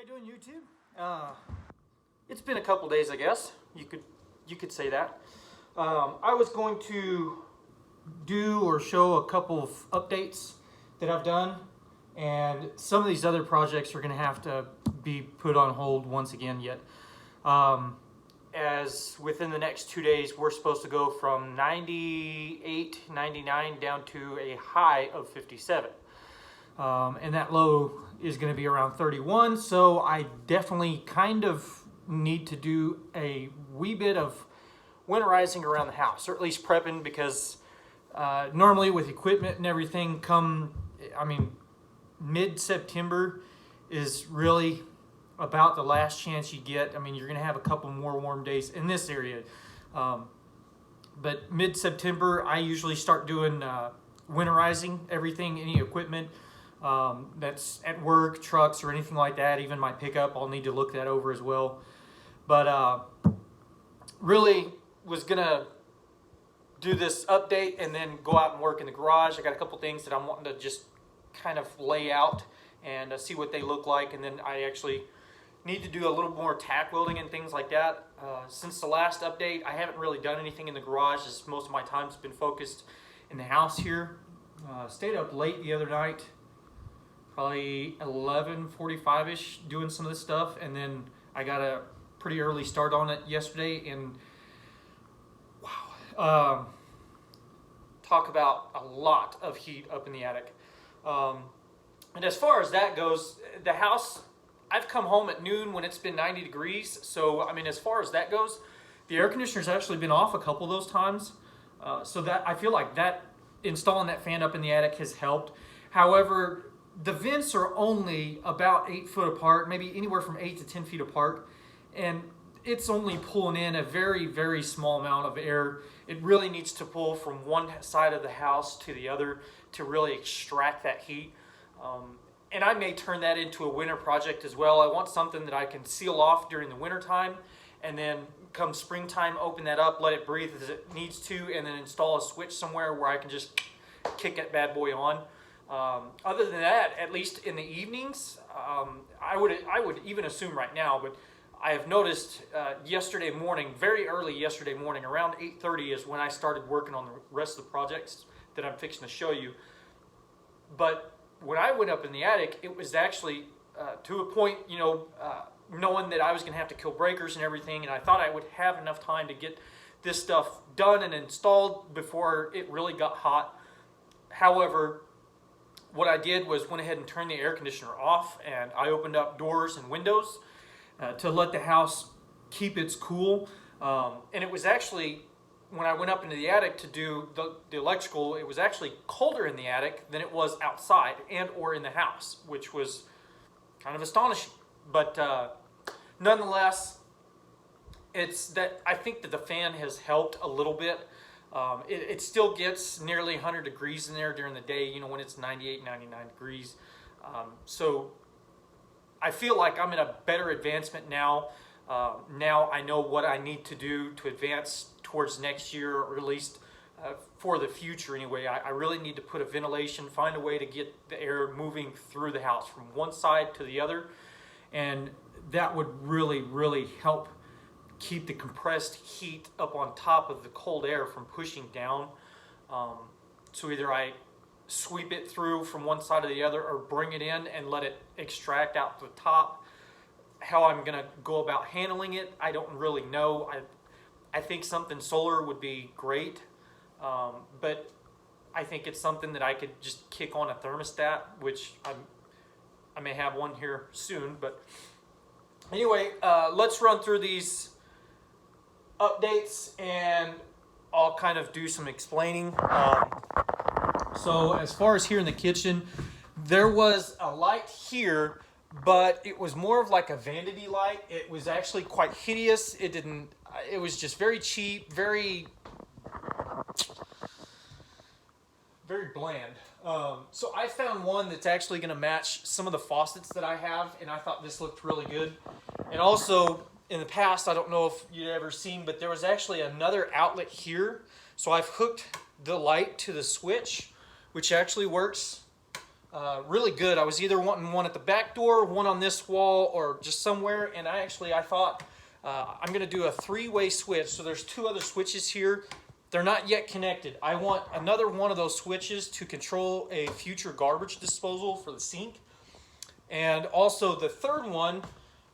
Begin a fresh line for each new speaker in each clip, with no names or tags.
How you doing, YouTube? It's been a couple days, I guess. You could say that. I was going to do or show a couple of updates that I've done, and some of these other projects are going to have to be put on hold once again yet. As within the next 2 days, we're supposed to go from 98, 99 down to a high of 57. And that low is going to be around 31, so I definitely kind of need to do a wee bit of winterizing around the house, or at least prepping, because normally with equipment and everything mid-September is really about the last chance you get. You're going to have a couple more warm days in this area, but mid-September I usually start doing winterizing everything, any equipment that's at work, trucks or anything like that. Even my pickup, I'll need to look that over as well. But really was gonna do this update and then go out and work in the garage. I got a couple things that I'm wanting to just kind of lay out and see what they look like, and then I actually need to do a little more tack welding and things like that. Since the last update, I haven't really done anything in the garage, as most of my time's been focused in the house here. Stayed up late the other night, probably 11:45ish, doing some of this stuff, and then I got a pretty early start on it yesterday. And wow, talk about a lot of heat up in the attic. And as far as that goes, the house, I've come home at noon when it's been 90 degrees. So as far as that goes, the air conditioner's actually been off a couple of those times. So that I feel like that installing that fan up in the attic has helped. However, the vents are only about 8 foot apart, maybe anywhere from 8 to 10 feet apart, and it's only pulling in a very, very small amount of air. It really needs to pull from one side of the house to the other to really extract that heat. And I may turn that into a winter project as well. I want something that I can seal off during the winter time, and then come springtime, open that up, let it breathe as it needs to, and then install a switch somewhere where I can just kick that bad boy on. Other than that, at least in the evenings, I would even assume right now, but I have noticed yesterday morning, very early yesterday morning, around 8:30 is when I started working on the rest of the projects that I'm fixing to show you. But when I went up in the attic, it was actually to a point, knowing that I was going to have to kill breakers and everything, and I thought I would have enough time to get this stuff done and installed before it really got hot. However, what I did was went ahead and turned the air conditioner off, and I opened up doors and windows to let the house keep its cool. And it was actually, when I went up into the attic to do the electrical, it was actually colder in the attic than it was outside and or in the house, which was kind of astonishing. But nonetheless, I think that the fan has helped a little bit. It still gets nearly 100 degrees in there during the day, when it's 98, 99 degrees. So I feel like I'm in a better advancement now. Now I know what I need to do to advance towards next year, or at least for the future anyway. I really need to put a ventilation, find a way to get the air moving through the house from one side to the other. And that would really, really help keep the compressed heat up on top of the cold air from pushing down. So either I sweep it through from one side or the other, or bring it in and let it extract out the top. How I'm going to go about handling it, I don't really know. I think something solar would be great, but I think it's something that I could just kick on a thermostat, which I may have one here soon. But anyway, let's run through these updates and I'll kind of do some explaining. So as far as here in the kitchen, there was a light here, but it was more of like a vanity light. It was actually quite hideous. It was just very cheap, very bland. So I found one that's actually going to match some of the faucets that I have, and I thought this looked really good. And also, in the past, I don't know if you'd ever seen, but there was actually another outlet here. So I've hooked the light to the switch, which actually works really good. I was either wanting one at the back door, one on this wall, or just somewhere. And I thought I'm going to do a 3-way switch. So there's 2 other switches here. They're not yet connected. I want another one of those switches to control a future garbage disposal for the sink. And also the third one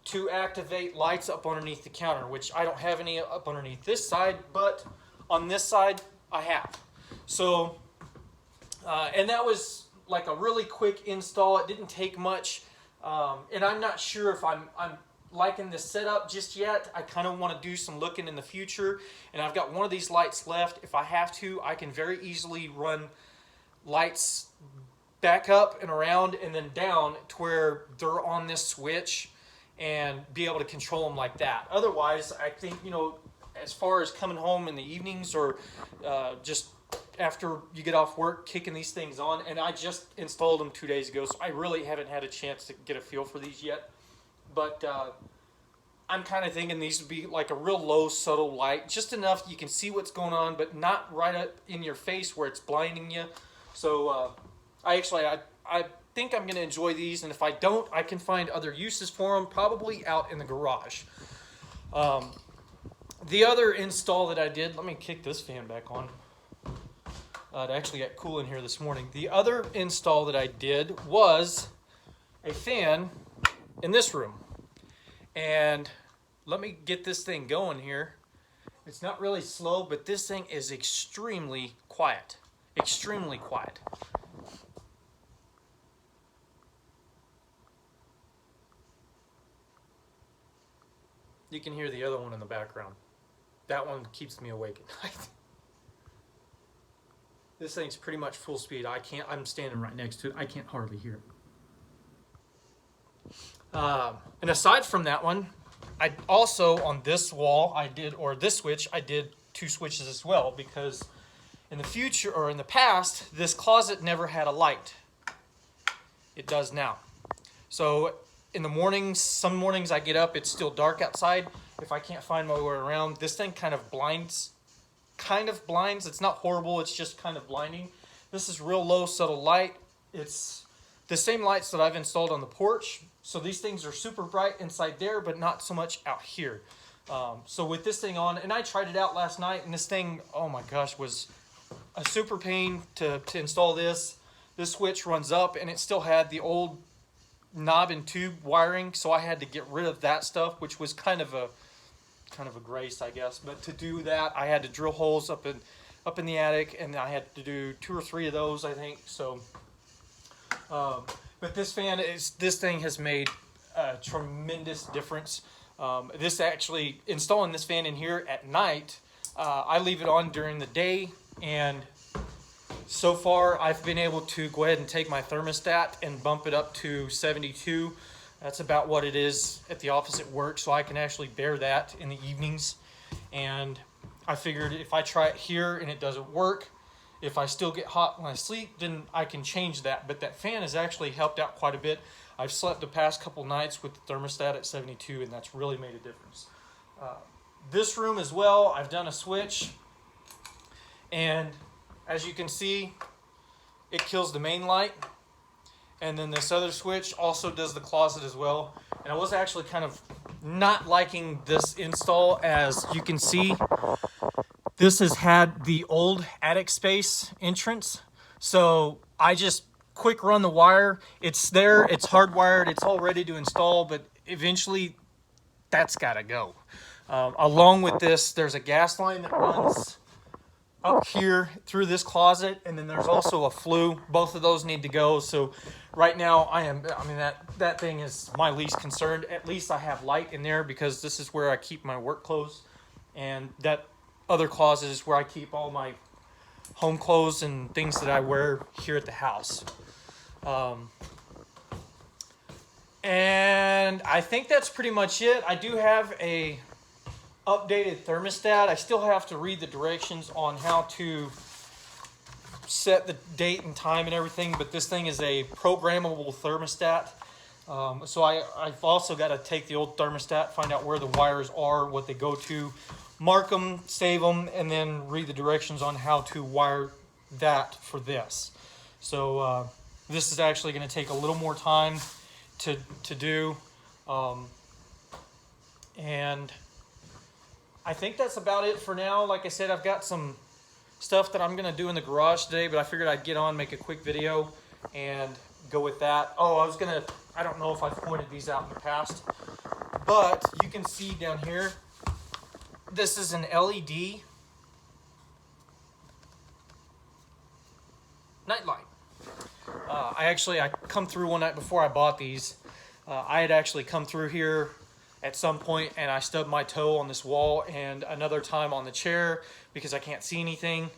to activate lights up underneath the counter, which I don't have any up underneath this side, but on this side I have. So, and that was like a really quick install. It didn't take much, and I'm not sure if I'm liking this setup just yet. I kind of want to do some looking in the future, and I've got one of these lights left. If I have to, I can very easily run lights back up and around and then down to where they're on this switch and be able to control them like that. Otherwise, I think, as far as coming home in the evenings or just after you get off work, kicking these things on, and I just installed them 2 days ago, so I really haven't had a chance to get a feel for these yet. But I'm kind of thinking these would be like a real low, subtle light, just enough you can see what's going on, but not right up in your face where it's blinding you. So I think I'm going to enjoy these, and if I don't, I can find other uses for them, probably out in the garage. The other install that I did, let me kick this fan back on. It actually got cool in here this morning. The other install that I did was a fan in this room. And let me get this thing going here. It's not really slow, but this thing is extremely quiet. Extremely quiet. You can hear the other one in the background. That one keeps me awake at night. This thing's pretty much full speed. I'm standing right next to it. I can't hardly hear it. And aside from that one, I also, on this wall, this switch, I did 2 switches as well, because in the future, or in the past, this closet never had a light. It does now. So in the mornings, some mornings I get up, it's still dark outside. If I can't find my way around, this thing kind of blinds. It's not horrible, it's just kind of blinding. This is real low, subtle light. It's the same lights that I've installed on the porch. So these things are super bright inside there, but not so much out here. So with this thing on, and I tried it out last night, and this thing, oh my gosh, was a super pain to install this. This switch runs up, and it still had the old knob and tube wiring, so I had to get rid of that stuff, which was kind of a grace, I guess. But to do that, I had to drill holes up in the attic, and I had to do 2 or 3 of those, I think. So, but this thing has made a tremendous difference. Installing this fan in here at night, I leave it on during the day, and so far I've been able to go ahead and take my thermostat and bump it up to 72. That's about what it is at the office at work, so I can actually bear that in the evenings. And I figured if I try it here and it doesn't work, if I still get hot when I sleep, then I can change that. But that fan has actually helped out quite a bit. I've slept the past couple nights with the thermostat at 72, and that's really made a difference. This room as well, I've done a switch, and as you can see, it kills the main light. And then this other switch also does the closet as well. And I was actually kind of not liking this install. As you can see, this has had the old attic space entrance. So I just quick run the wire. It's there, it's hardwired, it's all ready to install, but eventually that's gotta go. Along with this, there's a gas line that runs up here through this closet, and then there's also a flue. Both of those need to go. So right now that thing is my least concerned. At least I have light in there, because this is where I keep my work clothes, and that other closet is where I keep all my home clothes and things that I wear here at the house. And I think that's pretty much it. I do have a updated thermostat. I still have to read the directions on how to set the date and time and everything, but this thing is a programmable thermostat. So I've also got to take the old thermostat, find out where the wires are, what they go to, mark them, save them, and then read the directions on how to wire that for this. So This is actually going to take a little more time to do. And I think that's about it for now. Like I said, I've got some stuff that I'm going to do in the garage today, but I figured I'd get on, make a quick video, and go with that. Oh, I don't know if I've pointed these out in the past, but you can see down here, this is an LED nightlight. I come through one night before I bought these. I had actually come through here at some point and I stubbed my toe on this wall, and another time on the chair because I can't see anything.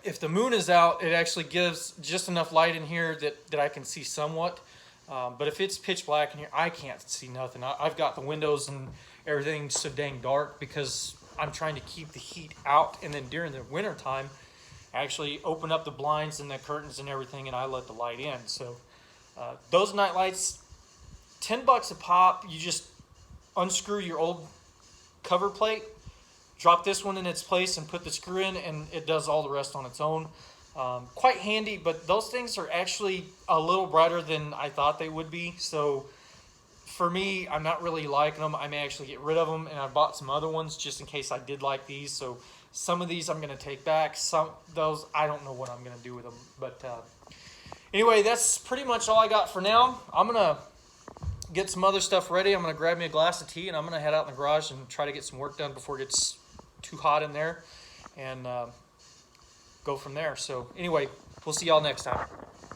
If the moon is out, it actually gives just enough light in here that I can see somewhat. But if it's pitch black in here, I can't see nothing. I've got the windows and everything so dang dark because I'm trying to keep the heat out. And then during the winter time, I actually open up the blinds and the curtains and everything, and I let the light in. So those night lights, $10 a pop. You just unscrew your old cover plate, drop this one in its place, and put the screw in, and it does all the rest on its own. Quite handy, but those things are actually a little brighter than I thought they would be. So for me, I'm not really liking them. I may actually get rid of them, and I bought some other ones just in case I did like these. So some of these I'm going to take back. Those I don't know what I'm going to do with them. But anyway, that's pretty much all I got for now. I'm going to get some other stuff ready. I'm going to grab me a glass of tea, and I'm going to head out in the garage and try to get some work done before it gets too hot in there, and go from there. So anyway, we'll see y'all next time.